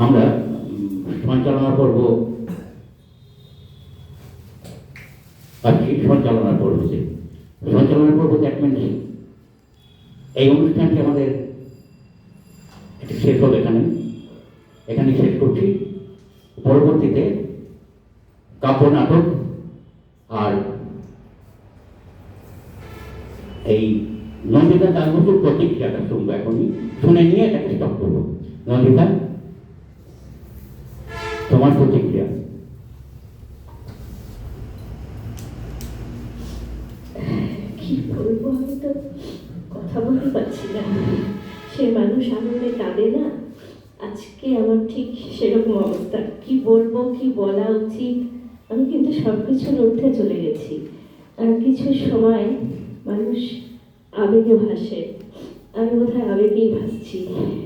আমরা সঞ্চালনা পর্ব পাচ্ছি। সঞ্চালনা পর্বতে এক মিনিট এই অনুষ্ঠানটি আমাদের শেষ হবে এখানে শেষ করছি। পরবর্তীতে কাব্য নাটক আর এই নন্দিতা দাসবসুর প্রতিক্রিয়াটা শুনবো, এখনই শুনে নিয়ে এটাকে স্টপ করবো। নন্দিতা, তোমার প্রতিক্রিয়া। কি বলবো, আমি তো কথা বলতে পারছি না। সে মানুষ আনন্দে কাঁদে না, আজকে আমার ঠিক সেরকম অবস্থা। কি বলবো, কি বলা উচিত, আমি কিন্তু সব কিছুর ঊর্ধ্বে চলে গেছি। আর কিছু সময় মানুষ আবেগে ভাসে, আমি বোধহয় আবেগেই ভাসছি,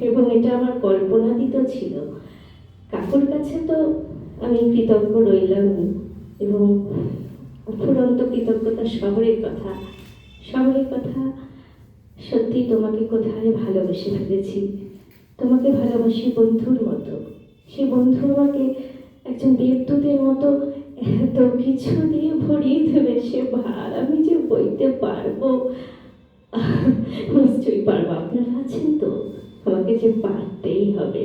এবং এটা আমার কল্পনাতীত ছিল। কাকুর কাছে তো আমি কৃতজ্ঞ রইলাম, এবং অফুরন্ত কৃতজ্ঞতা। শহরের কথা সত্যি, তোমাকে কোথায় ভালোবেসে ফেলেছি। তোমাকে ভালোবাসি বন্ধুর মতো। সে বন্ধু আমাকে একজন দেবদূতের মতো এত কিছু দিয়ে ভরিয়ে দেবে, সে ভার আমি যে বইতে পারবো। নিশ্চয়ই পারবো, আপনারা আছেন তো। আমাকে যে পারতেই হবে,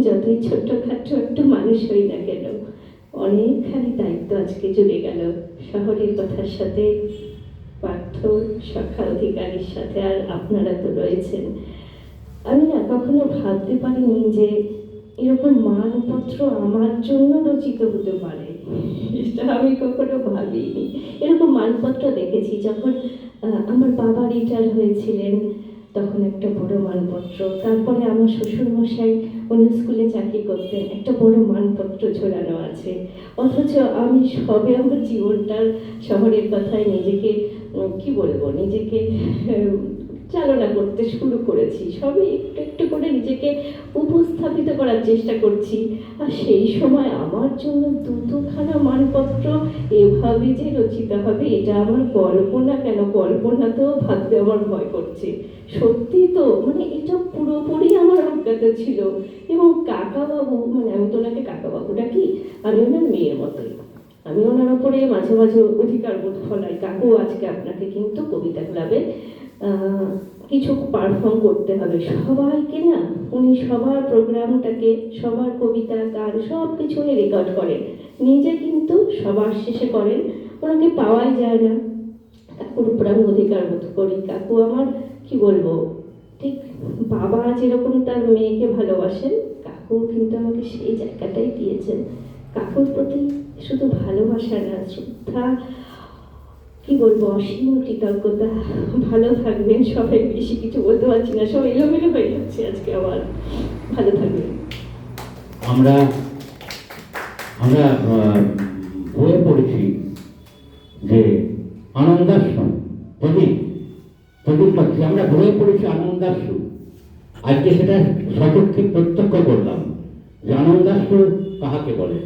যতই ছোট্টখাটো একটু মানুষ হই না কেন। অনেকখানি দায়িত্ব আজকে জুড়ে গেল শহরের কথার সাথে, পার্থ, সখা অধিকারীর সাথে, আর আপনারা তো রয়েছেন। আমি না কখনো ভাবতে পারিনি যে এরকম মানপত্র আমার জন্য রচিত হতে পারে। এটা আমি কখনো ভাবিনি। এরকম মানপত্র দেখেছি যখন আমার বাবা রিটায়ার হয়েছিলেন, তখন একটা বড় মানপত্র। তারপরে আমার শ্বশুরমশাই, উনি স্কুলে চাকরি করতেন, একটা বড় মানপত্র ঝোলানো আছে। অথচ আমি সবে আমার জীবনটার শহরের কথায় নিজেকে নিজেকে চালনা করতে শুরু করেছি। সবে একটু একটু করে নিজেকে উপস্থাপিত করার চেষ্টা করছি। আর সেই সময় আমার জন্য দুখানা মানপত্র এভাবে যে রচিত হবে, এটা আমার কল্পনাতেও ভাবতে আমার ভয় করছে। সত্যি তো, এটা পুরোপুরি আমার অজ্ঞাত ছিল। এবং কাকাবাবু, আমি তো ওনাকে কাকাবাবু ডাকি, আমি ওনার মেয়ের মতোই। আমি ওনার ওপরে মাঝে মাঝে অধিকার বোধ ফলাই। কাকু, আজকে আপনাকে কিন্তু কবিতা ক্লাবে কিছু পারফর্ম করতে হবে সবাইকে না। উনি সবার প্রোগ্রামটাকে, সবার কবিতা, গান সব কিছু উনি রেকর্ড করেন, নিজে কিন্তু সবার শেষে করেন। ওনাকে পাওয়াই যায় না। কাকুর উপর আমি অধিকার বোধ করি। কাকু আমার, কি বলবো, ঠিক বাবা যেরকম তার মেয়েকে ভালোবাসেন, কাকু কিন্তু আমাকে সেই জায়গাটাই দিয়েছেন। কাকুর প্রতি শুধু ভালোবাসা না, শ্রদ্ধা, কি বলবো, অসীম কৃতজ্ঞতা। ভালো থাকবেন সবাই। বেশি কিছু বলতে পারছি না, সব এলোমেলো হয়ে যাচ্ছে আজকে আমার। ভালো থাকবেন। আমরা হয়ে পড়েছি যে আনন্দাশ্রম, পাচ্ছি, আমরা হয়ে পড়েছি আনন্দাশ্রু। আজকে সেটা সচক্ষে প্রত্যক্ষ করলাম যে আনন্দাশ্রু কাহাকে বলে।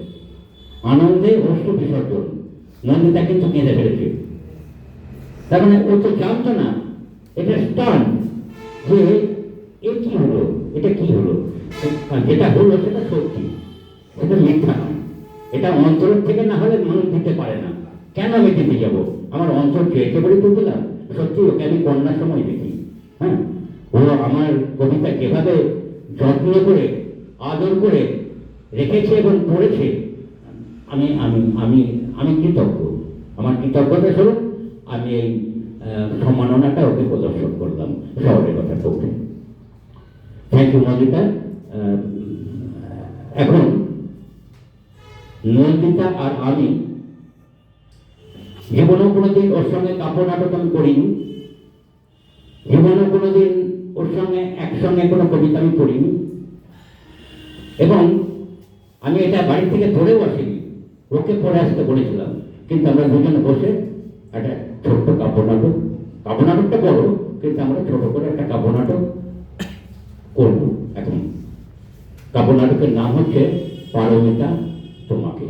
আনন্দে অশ্রু বিসর্জন। নন্দিতা কিন্তু কেঁদে ফেলেছে। তার মানে ও তো জানতো না, এটা স্টান, যে এটা কি হলো, যেটা হলো সেটা সত্যি, সেটা মিথ্যা নয়। এটা অন্তরের থেকে না হলে মানুষ দিতে পারে না। কেন আমি দিতে যাবো? আমার অন্তর চেয়েছে বলে তো দিলাম। সত্যি ওকে আমি কন্যার সময় দেখি, হ্যাঁ, ও আমার কবিতা যেভাবে যত্ন করে, আদর করে রেখেছে এবং পড়েছে, আমি আমি আমি আমি কৃতজ্ঞ। আমার কৃতজ্ঞতা স্বরূপ আমি এই সম্মাননাটা ওকে প্রদর্শন করলাম শহরের কথা পক্ষে। Thank you Nandita. এখন নন্দিতা আর আমি জীবনেও কোনোদিন ওর সঙ্গে কাব্য নাটক আমি করিনি, জীবনেও কোনোদিন ওর সঙ্গে একসঙ্গে কোনো কবিতা আমি পড়িনি, এবং আমি এটা বাড়ি থেকে ধরেও আসিনি, ওকে পড়ে আসতে বলেছিলাম। কিন্তু আমরা দুজনে বসে একটা ছোট্ট কাব্যনাটকটা বড়, কিন্তু আমরা ছোট করে একটা কাব্যনাটক করব। এখন কাব্যনাটকের নাম হচ্ছে পারমিতা তোমাকে।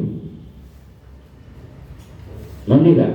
নন্দিতা।